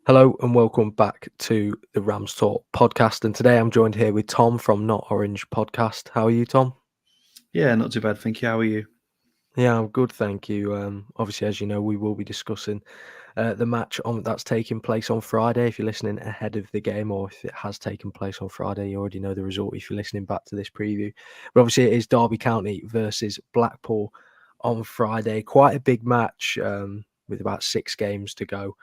Hello and welcome back to the Rams Talk podcast. And today I'm joined here with Tom from Not Orange podcast. How are you, Tom? Yeah, not too bad, thank you. How are you? Yeah, I'm good, thank you. Obviously, as you know, we will be discussing the match that's taking place on Friday. If you're listening ahead of the game, or if it has taken place on Friday, you already know the result if you're listening back to this preview. But obviously, it is Derby County versus Blackpool on Friday. Quite a big match with about 6 games to go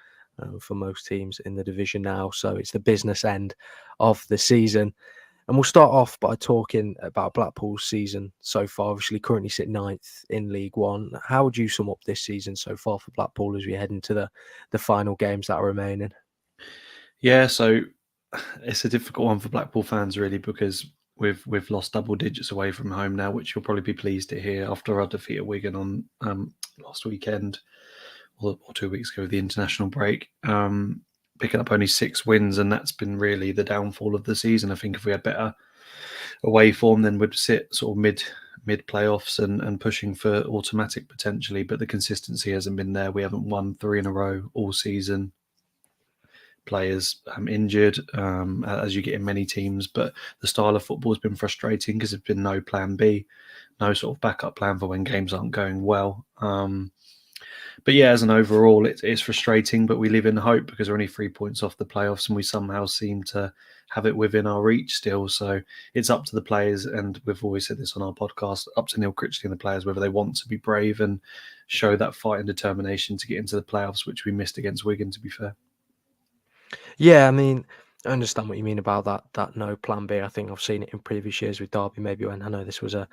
for most teams in the division now. So it's the business end of the season. And we'll start off by talking about Blackpool's season so far. Obviously, currently sit 9th in League One. How would you sum up this season so far for Blackpool as we head into the final games that are remaining? Yeah, so it's a difficult one for Blackpool fans, really, because we've lost double digits away from home now, which you'll probably be pleased to hear after our defeat at Wigan on last weekend or 2 weeks ago with the international break. Picking up only 6 wins, and that's been really the downfall of the season. I think if we had better away form, then we'd sit sort of mid playoffs and pushing for automatic potentially, but the consistency hasn't been there. We haven't won 3 in a row all season. Players injured, as you get in many teams, but the style of football has been frustrating because there's been no plan B, no sort of backup plan for when games aren't going well. But yeah, as an overall, it's frustrating, but we live in hope because we're only 3 points off the playoffs and we somehow seem to have it within our reach still. So it's up to the players, and we've always said this on our podcast, up to Neil Critchley and the players, whether they want to be brave and show that fight and determination to get into the playoffs, which we missed against Wigan, to be fair. Yeah, I mean, I understand what you mean about that no plan B. I think I've seen it in previous years with Derby, maybe when I know this was a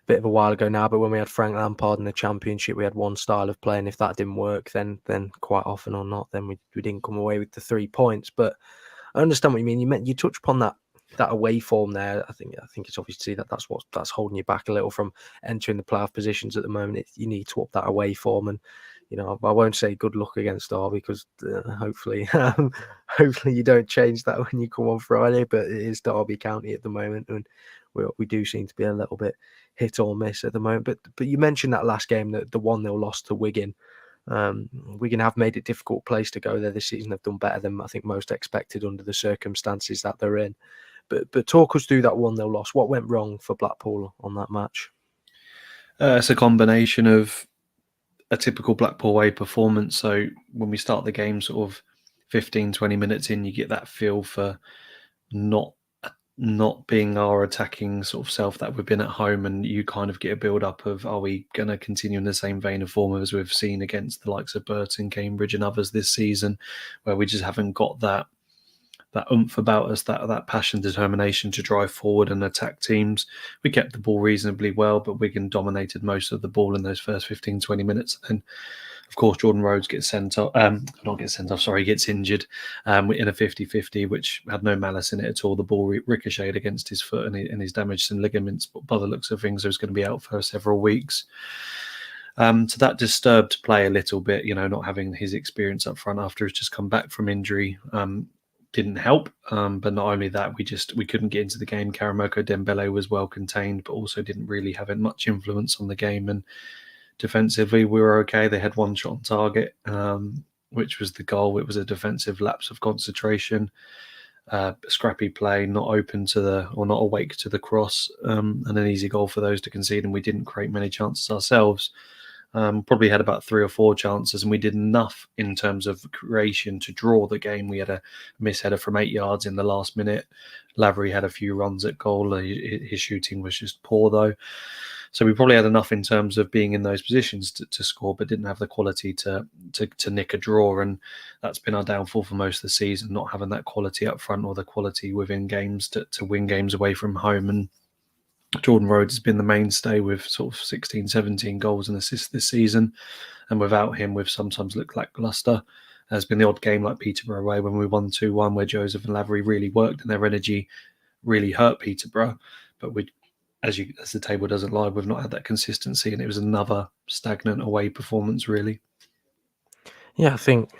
bit of a while ago now, but when we had Frank Lampard in the Championship, we had one style of play, and if that didn't work, then quite often or not, then we didn't come away with the 3 points. But I understand what you mean. You touched upon that away form there. I think it's obvious to see that's holding you back a little from entering the playoff positions at the moment. You need to up that away form, and I won't say good luck against Derby because hopefully you don't change that when you come on Friday. But it is Derby County at the moment, and we do seem to be a little bit hit or miss at the moment. But you mentioned that last game, the 1-0 loss to Wigan. Wigan have made it a difficult place to go there this season. They've done better than I think most expected under the circumstances that they're in. But talk us through that 1-0 loss. What went wrong for Blackpool on that match? It's a combination of a typical Blackpool way performance. So when we start the game sort of 15, 20 minutes in, you get that feel for not being our attacking sort of self that we've been at home, and you kind of get a build up of, are we going to continue in the same vein of form as we've seen against the likes of Burton, Cambridge and others this season, where we just haven't got that oomph about us, that passion, determination to drive forward and attack teams. We kept the ball reasonably well, but Wigan dominated most of the ball in those first 15, 20 minutes. And of course, Jordan Rhodes gets gets injured in a 50-50, which had no malice in it at all. The ball ricocheted against his foot and he's damaged some ligaments, but by the looks of things, he was going to be out for several weeks. So that disturbed play a little bit, not having his experience up front after he's just come back from injury. Didn't help, but not only that, we couldn't get into the game. Karamoko Dembele was well contained, but also didn't really have much influence on the game. And defensively, we were okay. They had one shot on target, which was the goal. It was a defensive lapse of concentration, scrappy play, not awake to the cross, and an easy goal for those to concede. And we didn't create many chances ourselves. Probably had about 3 or 4 chances, and we did enough in terms of creation to draw the game. We had a miss header from 8 yards in the last minute. Lavery had a few runs at goal. His shooting was just poor, though. So we probably had enough in terms of being in those positions to score, but didn't have the quality to nick a draw. And that's been our downfall for most of the season, not having that quality up front or the quality within games to win games away from home. And Jordan Rhodes has been the mainstay with sort of 16, 17 goals and assists this season. And without him, we've sometimes looked lacklustre. There's been the odd game like Peterborough away when we won 2-1, where Joseph and Lavery really worked and their energy really hurt Peterborough. But as the table doesn't lie, we've not had that consistency, and it was another stagnant away performance, really. Yeah, I think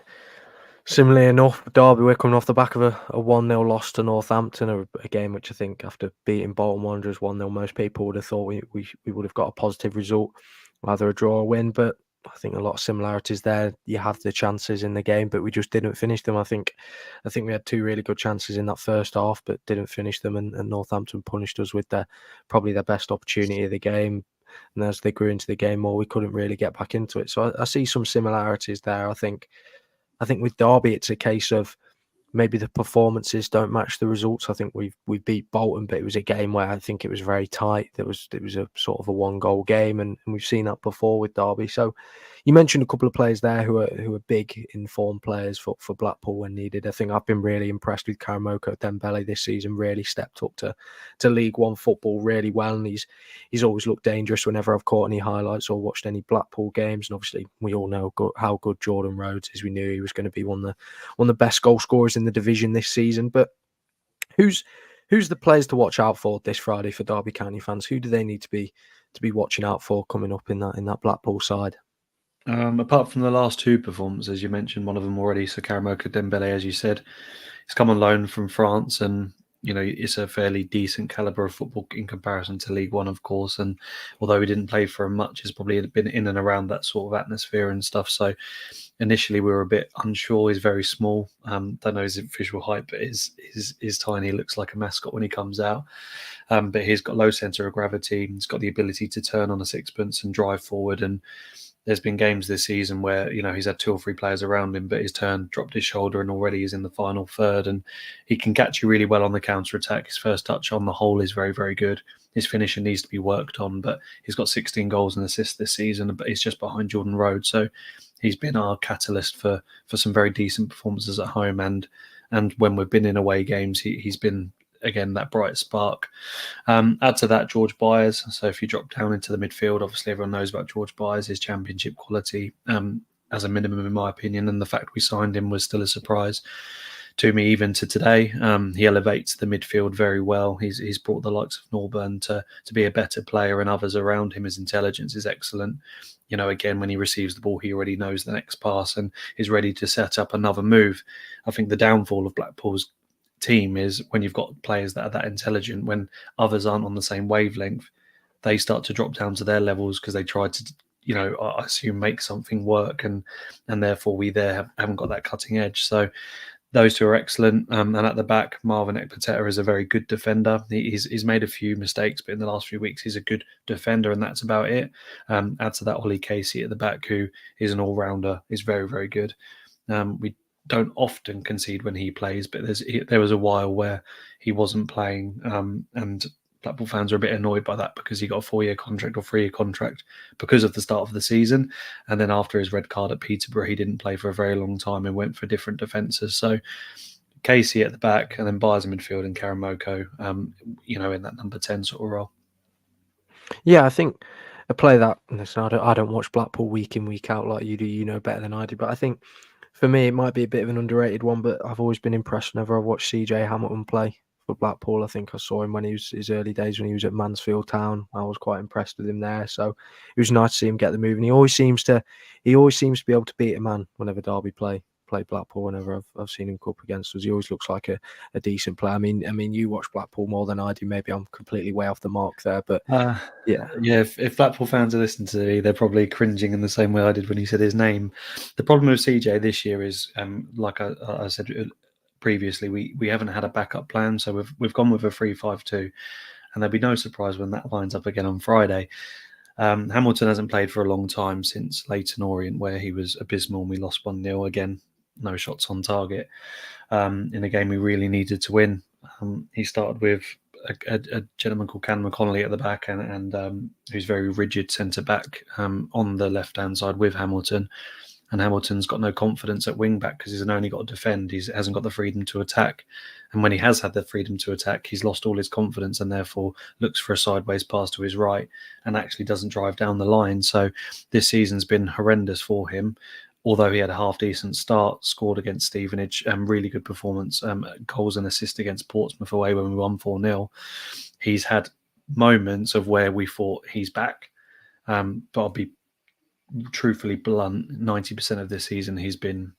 similarly enough, Derby, we're coming off the back of a 1-0 loss to Northampton, a game which I think after beating Bolton Wanderers 1-0, most people would have thought we would have got a positive result, either a draw or a win. But think a lot of similarities there. You have the chances in the game, but we just didn't finish them. I think we had 2 really good chances in that first half, but didn't finish them, and Northampton punished us with probably their best opportunity of the game. And as they grew into the game more, we couldn't really get back into it. So I see some similarities there. I think with Derby, it's a case of maybe the performances don't match the results. I think we beat Bolton, but it was a game where I think it was very tight. It was a sort of a 1-goal game, and we've seen that before with Derby. So you mentioned a couple of players there who are big informed players for Blackpool when needed. I think I've been really impressed with Karamoko Dembele this season. Really stepped up to League One football really well, and he's always looked dangerous whenever I've caught any highlights or watched any Blackpool games. And obviously we all know how good Jordan Rhodes is. We knew he was going to be one of the best goal scorers in the division this season. But who's the players to watch out for this Friday for Derby County fans? Who do they need to be watching out for coming up in that Blackpool side? Apart from the last 2 performances, you mentioned one of them already. So Karamoko Dembele, as you said, he's come on loan from France, and it's a fairly decent caliber of football in comparison to League One, of course. And although he didn't play for him much, he's probably been in and around that sort of atmosphere and stuff. So initially we were a bit unsure. He's very small. Don't know his visual height, but is tiny. He looks like a mascot when he comes out. But he's got low centre of gravity. He's got the ability to turn on a sixpence and drive forward. And there's been games this season where, he's had 2 or 3 players around him, but his turn dropped his shoulder and already he's in the final third. And he can catch you really well on the counter-attack. His first touch on the whole is very, very good. His finisher needs to be worked on, but he's got 16 goals and assists this season, but he's just behind Jordan Rhodes. So he's been our catalyst for some very decent performances at home. And when we've been in away games, he's been, again, that bright spark. Add to that George Byers. So if you drop down into the midfield, obviously everyone knows about George Byers, his championship quality as a minimum, in my opinion. And the fact we signed him was still a surprise to me, even to today. He elevates the midfield very well. He's brought the likes of Norburn to be a better player, and others around him. His intelligence is excellent. Again, when he receives the ball, he already knows the next pass and is ready to set up another move. I think the downfall of Blackpool's team is when you've got players that are that intelligent, when others aren't on the same wavelength, they start to drop down to their levels because they try to, I assume, make something work, and therefore we haven't got that cutting edge. So those 2 are excellent. And at the back, Marvin Ekpateta is a very good defender. He's made a few mistakes, but in the last few weeks, he's a good defender, and that's about it. Add to that Ollie Casey at the back, who is an all-rounder, is very, very good. We don't often concede when he plays, but there was a while where he wasn't playing, and Blackpool fans are a bit annoyed by that because he got a 4-year contract or 3-year contract because of the start of the season. And then after his red card at Peterborough, he didn't play for a very long time and went for different defences. So Casey at the back, and then Byers in midfield, and Karamoko, in that number 10 sort of role. Yeah, I think a player that, listen, I don't watch Blackpool week in, week out like you do, better than I do, but I think for me it might be a bit of an underrated one, but I've always been impressed whenever I've watched CJ Hamilton play for Blackpool. I think I saw him when he was his early days when he was at Mansfield Town. I was quite impressed with him there, so it was nice to see him get the move, and he always seems to be able to beat a man whenever Derby play Blackpool. Whenever I've seen him come up against us, he always looks like a decent player. I mean, you watch Blackpool more than I do. Maybe I'm completely way off the mark there, but yeah. If Blackpool fans are listening to me, they're probably cringing in the same way I did when you said his name. The problem with CJ this year is, like I said previously, we haven't had a backup plan, so we've gone with a 3-5-2, and there'll be no surprise when that lines up again on Friday. Hamilton hasn't played for a long time, since Leyton Orient, where he was abysmal and we lost 1-0 again. No shots on target in a game we really needed to win. He started with a gentleman called Callum McConnelly at the back, and who's very rigid centre back on the left hand side with Hamilton. And Hamilton's got no confidence at wing back because he's only got to defend. He hasn't got the freedom to attack. And when he has had the freedom to attack, he's lost all his confidence and therefore looks for a sideways pass to his right and actually doesn't drive down the line. So this season's been horrendous for him. Although he had a half-decent start, scored against Stevenage, really good performance, goals and assists against Portsmouth away when we won 4-0. He's had moments of where we thought he's back, but I'll be truthfully blunt, 90% of this season he's been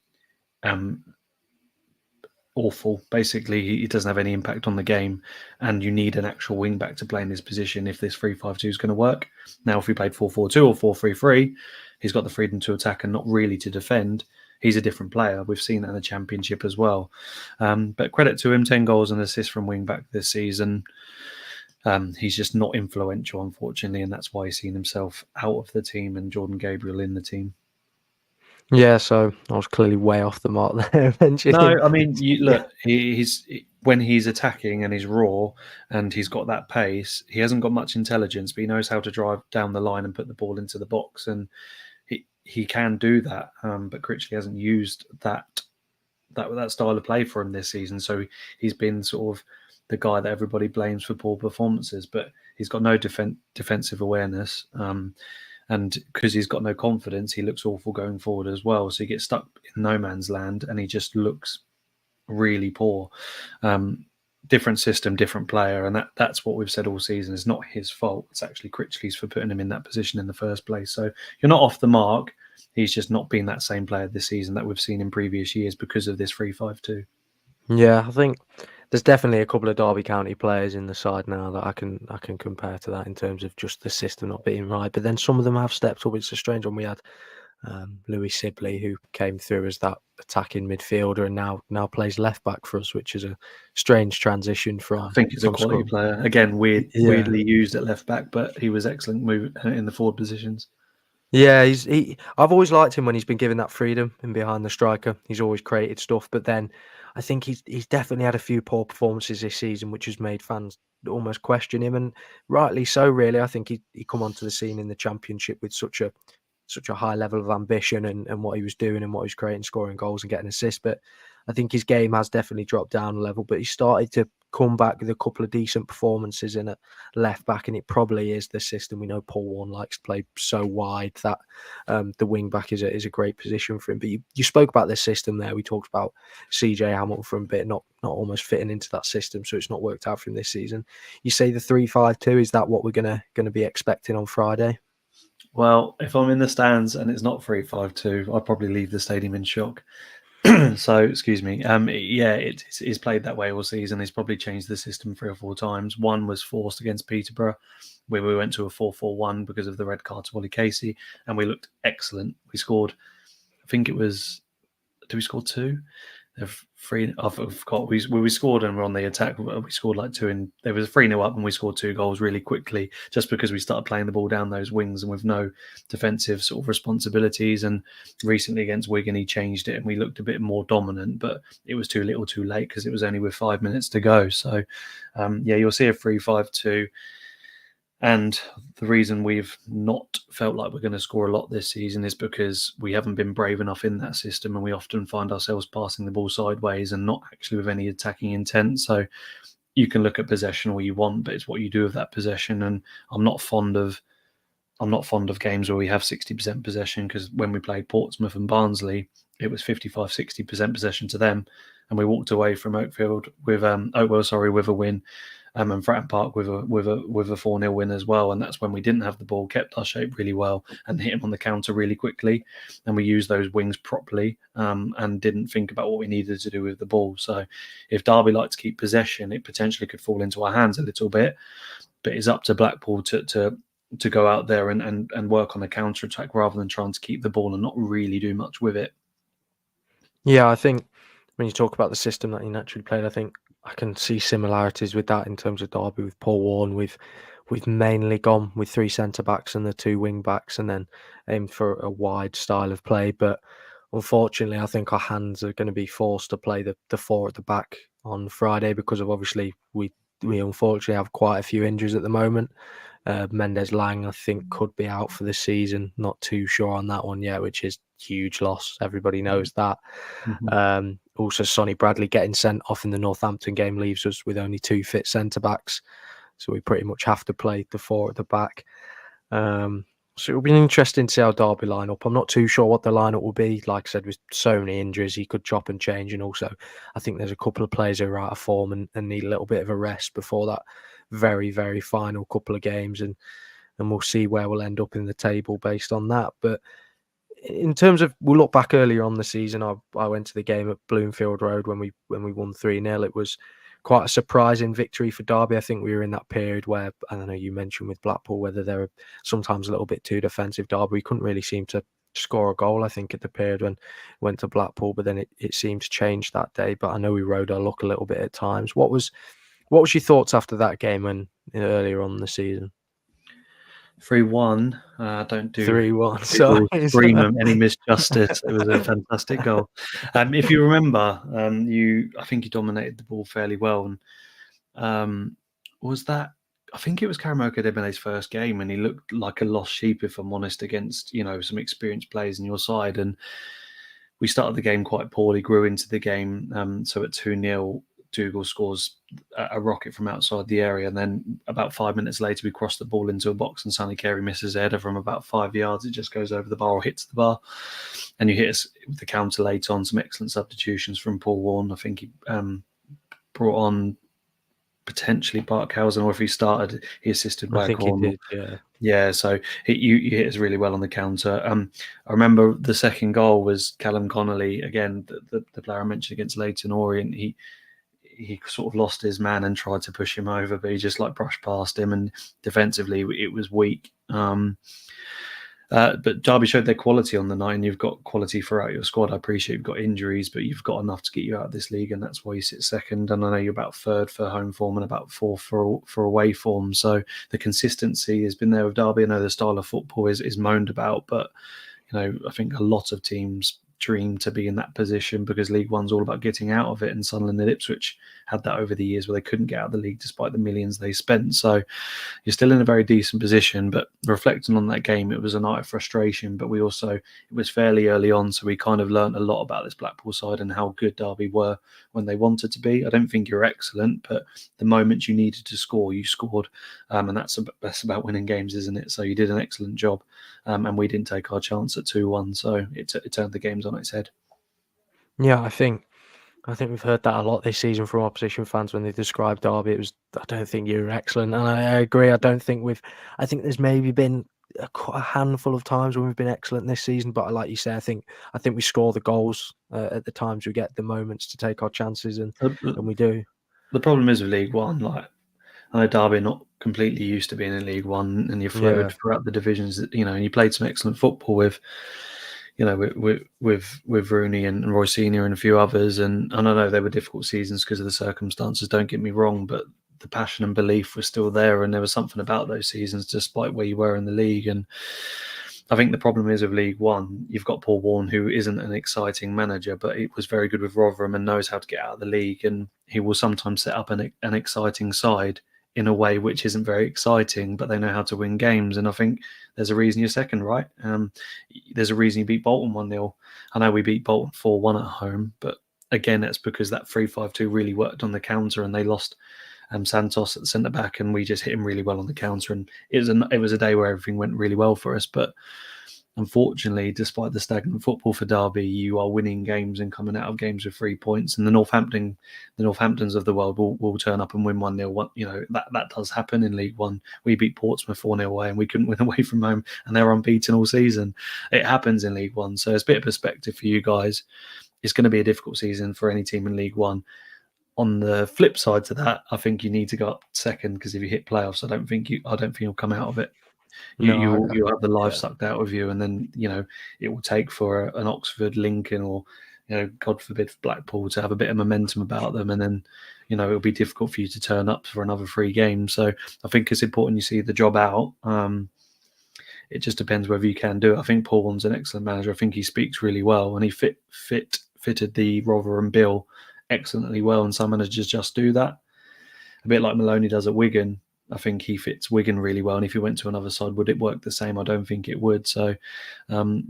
awful. Basically, he doesn't have any impact on the game, and you need an actual wing-back to play in this position if this 3-5-2 is going to work. Now, if we played 4-4-2 or 4-3-3, he's got the freedom to attack and not really to defend, he's a different player. We've seen that in the Championship as well. But credit to him, 10 goals and assists from wing-back this season. He's just not influential, unfortunately, and that's why he's seen himself out of the team and Jordan Gabriel in the team. Yeah, so I was clearly way off the mark there eventually. No, I mean, look, he's when he's attacking and he's raw and he's got that pace, he hasn't got much intelligence, but he knows how to drive down the line and put the ball into the box, and he can do that. But Critchley hasn't used that style of play for him this season, so he's been sort of the guy that everybody blames for poor performances, but he's got no defensive awareness. And because he's got no confidence, he looks awful going forward as well. So he gets stuck in no man's land and he just looks really poor. Different system, different player. And that's what we've said all season. It's not his fault. It's actually Critchley's for putting him in that position in the first place. So you're not off the mark. He's just not been that same player this season that we've seen in previous years because of this 3-5-2. Yeah, I think there's definitely a couple of Derby County players in the side now that I can compare to that in terms of just the system not being right. But then some of them have stepped up. It's a strange one. We had Louis Sibley, who came through as that attacking midfielder and now plays left back for us, which is a strange transition from. I think he's a quality player. Again, weirdly used at left back, but he was excellent in the forward positions. Yeah, I've always liked him when he's been given that freedom in behind the striker. He's always created stuff, but then I think he's definitely had a few poor performances this season, which has made fans almost question him, and rightly so. Really, I think he come onto the scene in the Championship with such a high level of ambition and what he was doing and what he was creating, scoring goals and getting assists. But I think his game has definitely dropped down a level. But he started to come back with a couple of decent performances in a left back, and it probably is the system. We know Paul Warne likes to play so wide that the wing back is a great position for him. But you spoke about this system there. We talked about CJ Hamilton for a bit, not almost fitting into that system, so it's not worked out for him this season. You say the 3-5-2, is that what we're gonna be expecting on Friday? Well, if I'm in the stands and it's not 3-5-2, I'd probably leave the stadium in shock. So, excuse me. It's played that way all season. He's probably changed the system 3 or 4 times. One was forced against Peterborough, where we went to a 4-4-1 because of the red card to Wally Casey, and we looked excellent. We scored, I think it was, did we score 2? 3. I forgot. We scored and we're on the attack. We scored like 2, and there was a 3-0 up, and we scored 2 goals really quickly, just because we started playing the ball down those wings and with no defensive sort of responsibilities. And recently against Wigan, he changed it, and we looked a bit more dominant, but it was too little, too late, because it was only with 5 minutes to go. So, you'll see a 3-5-2. And the reason we've not felt like we're going to score a lot this season is because we haven't been brave enough in that system, and we often find ourselves passing the ball sideways and not actually with any attacking intent. So you can look at possession all you want, but it's what you do with that possession. And I'm not fond of games where we have 60% possession, because when we played Portsmouth and Barnsley, it was 55-60% possession to them, and we walked away from Oakwell with a win. And Fratton Park with a 4-0 win as well. And that's when we didn't have the ball, kept our shape really well, and hit him on the counter really quickly. And we used those wings properly, and didn't think about what we needed to do with the ball. So if Derby like to keep possession, it potentially could fall into our hands a little bit. But it's up to Blackpool to go out there and work on a counter attack rather than trying to keep the ball and not really do much with it. Yeah, I think when you talk about the system that he naturally played, I think I can see similarities with that in terms of Derby, with Paul Warne. We've mainly gone with 3 centre-backs and the 2 wing-backs, and then aimed for a wide style of play. But unfortunately, I think our hands are going to be forced to play the 4 at the back on Friday, because of, obviously, we unfortunately have quite a few injuries at the moment. Mendes Lang, I think, could be out for the season. Not too sure on that one yet, which is huge loss. Everybody knows that. Mm-hmm. Also, Sonny Bradley getting sent off in the Northampton game leaves us with only 2 fit centre-backs. So we pretty much have to play the 4 at the back. So it'll be interesting to see how Derby line up. I'm not too sure what the lineup will be. Like I said, with so many injuries, he could chop and change. And also, I think there's a couple of players who are out of form and need a little bit of a rest before that very, very final couple of games. And we'll see where we'll end up in the table based on that. But in terms of, we'll look back earlier on the season. I went to the game at Bloomfield Road when we won 3-0. It was quite a surprising victory for Derby. I think we were in that period where, I don't know, you mentioned with Blackpool, whether they were sometimes a little bit too defensive. Derby, we couldn't really seem to score a goal, I think, at the period when went to Blackpool, but then it seemed to change that day. But I know we rode our luck a little bit at times. What was your thoughts after that game when earlier on in the season? 3-1. Don't do 3-1. Google Sorry. Scream any misjustice. It was a fantastic goal. If you remember, I think you dominated the ball fairly well. And was that? I think it was Karamoko Debene's first game, and he looked like a lost sheep, if I'm honest, against some experienced players on your side. And we started the game quite poorly, grew into the game. So at 2-0, Dougal scores a rocket from outside the area, and then about 5 minutes later we cross the ball into a box and Sonny Carey misses a header from about 5 yards. It just goes over the bar or hits the bar, and you hit us with the counter late on. Some excellent substitutions from Paul Warne. I think he brought on potentially Barkhausen, or if he started, he assisted by I think a corner. he did, yeah. Yeah, so you hit us really well on the counter. I remember the second goal was Callum Connolly, again, the player I mentioned against Leyton Orient. He sort of lost his man and tried to push him over, but he just brushed past him, and defensively it was weak. But Derby showed their quality on the night, and you've got quality throughout your squad. I appreciate you've got injuries, but you've got enough to get you out of this league, and that's why you sit second. And I know you're about third for home form and about fourth for away form. So the consistency has been there with Derby. I know the style of football is moaned about, but I think a lot of teams dream to be in that position because League One's all about getting out of it, and Sunderland and Ipswich had that over the years where they couldn't get out of the league despite the millions they spent. So you're still in a very decent position, but reflecting on that game, it was a night of frustration, but it was fairly early on, so we kind of learned a lot about this Blackpool side and how good Derby were when they wanted to be. I don't think you're excellent, but the moment you needed to score, you scored, and that's about winning games, isn't it? So you did an excellent job, and we didn't take our chance at 2-1, so it turned the games on its head. Yeah, I think we've heard that a lot this season from opposition fans when they describe Derby. It was, I don't think you're excellent, and I agree. I think there's maybe been a handful of times when we've been excellent this season, but like you say, I think we score the goals at the times we get the moments to take our chances, and we do. The problem is with League One, I know Derby are not completely used to being in League One, and you flowed throughout the divisions, and you played some excellent football with Rooney and Roy Senior and a few others, and I know they were difficult seasons because of the circumstances, don't get me wrong, but the passion and belief was still there, and there was something about those seasons despite where you were in the league. And I think the problem is with League One, you've got Paul Warne, who isn't an exciting manager, but he was very good with Rotherham and knows how to get out of the league, and he will sometimes set up an exciting side in a way which isn't very exciting, but they know how to win games. And I think there's a reason you're second, right? There's a reason you beat Bolton 1-0. I know we beat Bolton 4-1 at home, but again, that's because that 3-5-2 really worked on the counter, and they lost Santos at the centre back, and we just hit him really well on the counter. And it was a day where everything went really well for us. But unfortunately, despite the stagnant football for Derby, you are winning games and coming out of games with 3 points. And the Northamptons of the world will turn up and win 1-0. That does happen in League One. We beat Portsmouth 4-0 away, and we couldn't win away from home, and they're unbeaten all season. It happens in League One. So it's a bit of perspective for you guys. It's going to be a difficult season for any team in League One. On the flip side to that, I think you need to go up second, because if you hit playoffs, I don't think you'll come out of it. You'll have the life sucked out of you, and then it will take for an Oxford, Lincoln, or God forbid, Blackpool to have a bit of momentum about them, and then it'll be difficult for you to turn up for another 3 games. So I think it's important you see the job out. It just depends whether you can do it. I think Paul Warne's an excellent manager. I think he speaks really well, and he fitted the Rotherham bill excellently well, and some managers just do that. A bit like Maloney does at Wigan. I think he fits Wigan really well, and if he went to another side, would it work the same? I don't think it would. So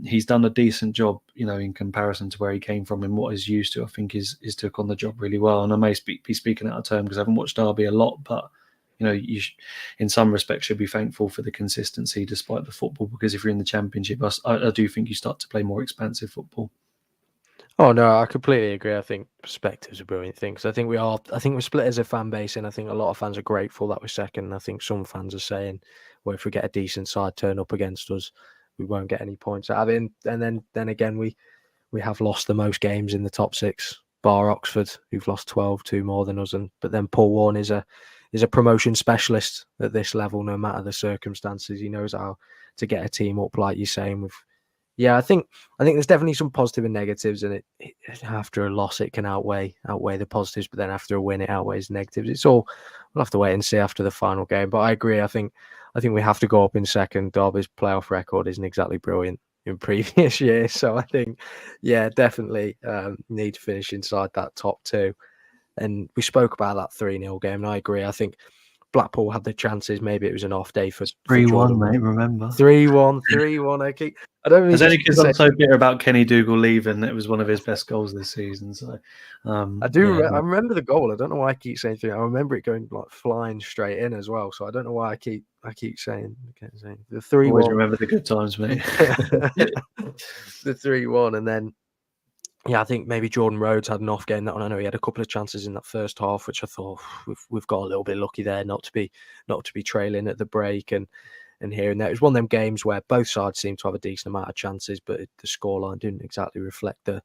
he's done a decent job, in comparison to where he came from and what he's used to. I think he's took on the job really well, and I may be speaking out of turn because I haven't watched Derby a lot, but you in some respects should be thankful for the consistency despite the football, because if you're in the Championship, I do think you start to play more expansive football. Oh no, I completely agree. I think perspective's a brilliant thing, because I think we're split as a fan base, and I think a lot of fans are grateful that we're second. And I think some fans are saying, well, if we get a decent side turn up against us, we won't get any points out of it. And then again, we have lost the most games in the top 6 bar Oxford, who've lost 12, two more than us. But then Paul Warne is a promotion specialist at this level, no matter the circumstances. He knows how to get a team up, like you're saying. I think there's definitely some positive and negatives, and it after a loss it can outweigh the positives, but then after a win it outweighs negatives. We'll have to wait and see after the final game. But I agree. I think we have to go up in second. Derby's playoff record isn't exactly brilliant in previous years, so I think definitely need to finish inside that top two. And we spoke about that 3-0 game, and I agree. I think Blackpool had the chances. Maybe it was an off day for 3-1, mate. Remember 3-1. I don't mean it's only because I'm so bitter about Kenny Dougal leaving. It was one of his best goals this season. So I do. I remember the goal. I don't know why I keep saying 3. I remember it going like flying straight in as well. So I don't know why I keep saying the 3-1. Always remember the good times, mate. The 3-1, and then. Yeah, I think maybe Jordan Rhodes had an off game that one. I know he had a couple of chances in that first half, which I thought we've got a little bit lucky there, not to be trailing at the break and here and there. It was one of them games where both sides seemed to have a decent amount of chances, but the scoreline didn't exactly reflect the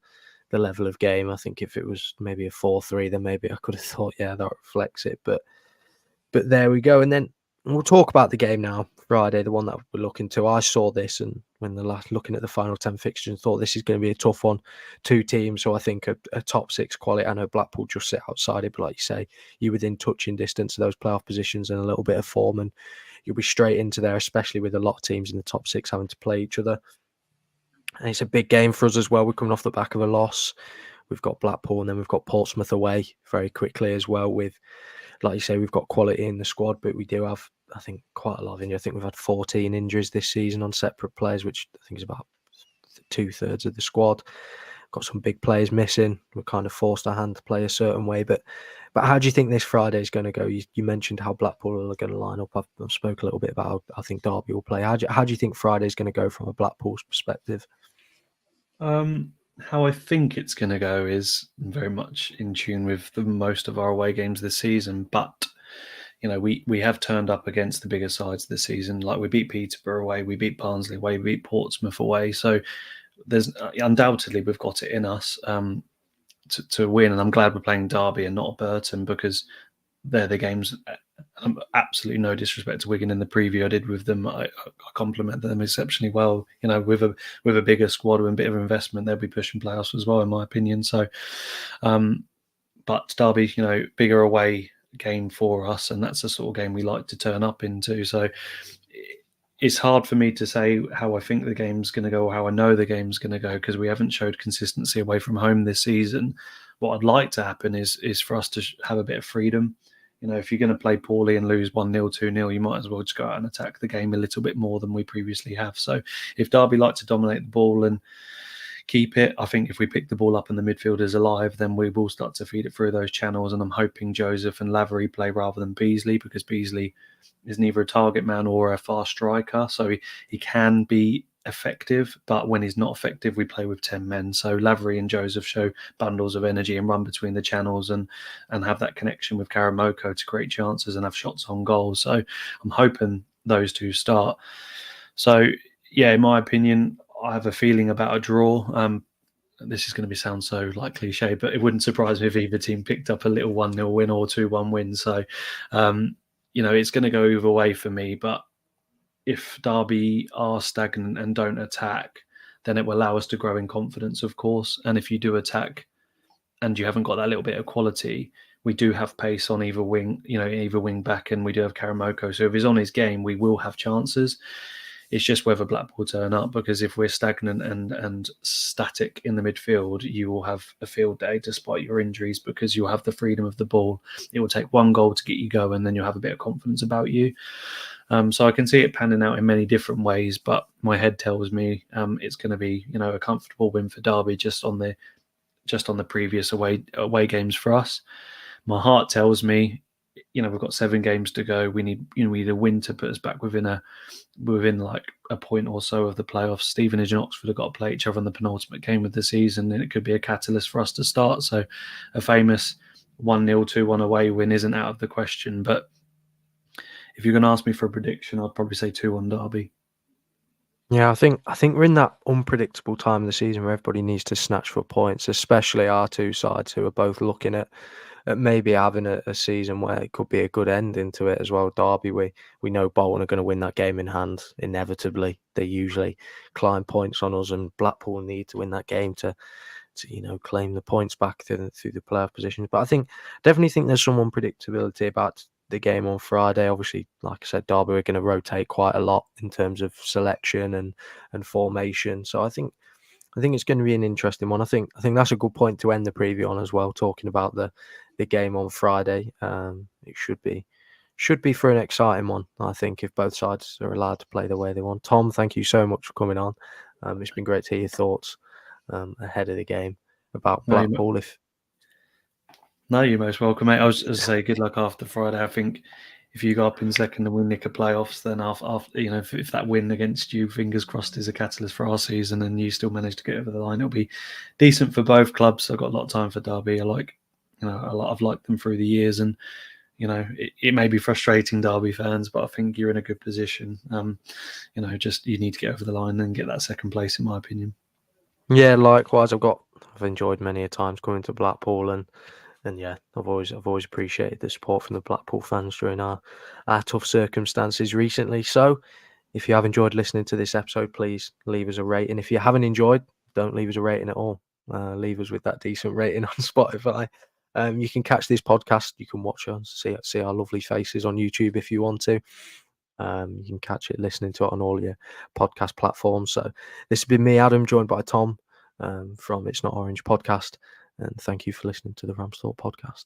level of game. I think if it was maybe a 4-3, then maybe I could have thought, that reflects it. But there we go. And then we'll talk about the game now, Friday, the one that we're looking to. I saw this and when looking at the final 10 fixtures and thought this is going to be a tough one. Two teams, so I think a top 6 quality. I know Blackpool just sit outside it, but like you say, you're within touching distance of those playoff positions and a little bit of form, and you'll be straight into there, especially with a lot of teams in the top 6 having to play each other. And it's a big game for us as well. We're coming off the back of a loss. We've got Blackpool and then we've got Portsmouth away very quickly as well. With, like you say, we've got quality in the squad, but we do have, I think, quite a lot of injuries. I think we've had 14 injuries this season on separate players, which I think is about 2/3 of the squad. Got some big players missing. We're kind of forced our hand to play a certain way. But how do you think this Friday is going to go? You mentioned how Blackpool are going to line up. I've spoke a little bit about how I think Derby will play. How do you think Friday is going to go from a Blackpool's perspective? How I think it's going to go is very much in tune with the most of our away games this season. But, we have turned up against the bigger sides this season. Like we beat Peterborough away, we beat Barnsley away, we beat Portsmouth away. So there's undoubtedly we've got it in us to win. And I'm glad we're playing Derby and not Burton, because they're the games. Absolutely no disrespect to Wigan in the preview I did with them. I compliment them exceptionally well. With a bigger squad and a bit of investment, they'll be pushing playoffs as well, in my opinion. So, but Derby, bigger away game for us, and that's the sort of game we like to turn up into. So it's hard for me to say how I think the game's going to go or how I know the game's going to go, because we haven't showed consistency away from home this season. What I'd like to happen is for us to have a bit of freedom. If you're going to play poorly and lose 1-0, 2-0, you might as well just go out and attack the game a little bit more than we previously have. So if Derby like to dominate the ball and keep it, I think if we pick the ball up and the midfielders alive, then we will start to feed it through those channels. And I'm hoping Joseph and Lavery play rather than Beasley, because Beasley is neither a target man or a fast striker. So he can be effective, but when he's not effective, we play with 10 men. So Lavery and Joseph show bundles of energy and run between the channels and have that connection with Karamoko to create chances and have shots on goal. So I'm hoping those two start. So in my opinion, I have a feeling about a draw. This is going to sound so like cliche, but it wouldn't surprise me if either team picked up a little 1-0 win or 2-1 win. So it's going to go either way for me. But if Derby are stagnant and don't attack, then it will allow us to grow in confidence, of course. And if you do attack and you haven't got that little bit of quality, we do have pace on either wing, either wing back, and we do have Karamoko. So if he's on his game, we will have chances. It's just whether Blackpool turn up, because if we're stagnant and static in the midfield, you will have a field day despite your injuries, because you'll have the freedom of the ball. It will take one goal to get you going, then you'll have a bit of confidence about you. So I can see it panning out in many different ways, but my head tells me it's going to be, a comfortable win for Derby just on the previous away games for us. My heart tells me, we've got 7 games to go. We need a win to put us back within like a point or so of the playoffs. Stevenage and Oxford have got to play each other in the penultimate game of the season, and it could be a catalyst for us to start. So a famous 1-0, 2-1 away win isn't out of the question, but if you're going to ask me for a prediction, I'd probably say 2-1 Derby. Yeah, I think we're in that unpredictable time of the season where everybody needs to snatch for points, especially our two sides who are both looking at maybe having a season where it could be a good ending to it as well. Derby, we know Bolton are going to win that game in hand inevitably. They usually climb points on us, and Blackpool need to win that game to claim the points back through the playoff positions. But definitely think there's some unpredictability about the game on Friday. Obviously, like I said, Derby are going to rotate quite a lot in terms of selection and formation. So I think it's going to be an interesting one. I think that's a good point to end the preview on as well, talking about the game on Friday. It should be for an exciting one, I think, if both sides are allowed to play the way they want. Tom, thank you so much for coming on. It's been great to hear your thoughts ahead of the game about No, you, Blackpool. no, you're most welcome, mate. I was as I say, good luck after Friday. I think if you go up in second and win Nicker playoffs, then after if that win against you, fingers crossed, is a catalyst for our season, and you still manage to get over the line, it'll be decent for both clubs. I've got a lot of time for Derby. I've liked them through the years, and it may be frustrating Derby fans, but I think you're in a good position. Just you need to get over the line and get that second place, in my opinion. Yeah, likewise. I've enjoyed many a times coming to Blackpool, and yeah, I've always appreciated the support from the Blackpool fans during our tough circumstances recently. So, if you have enjoyed listening to this episode, please leave us a rating. If you haven't enjoyed, don't leave us a rating at all. Leave us with that decent rating on Spotify. You can catch this podcast. You can watch us, see our lovely faces on YouTube if you want to. You can catch it listening to it on all your podcast platforms. So this has been me, Adam, joined by Tom from It's Not Orange podcast. And thank you for listening to the Rams Talk podcast.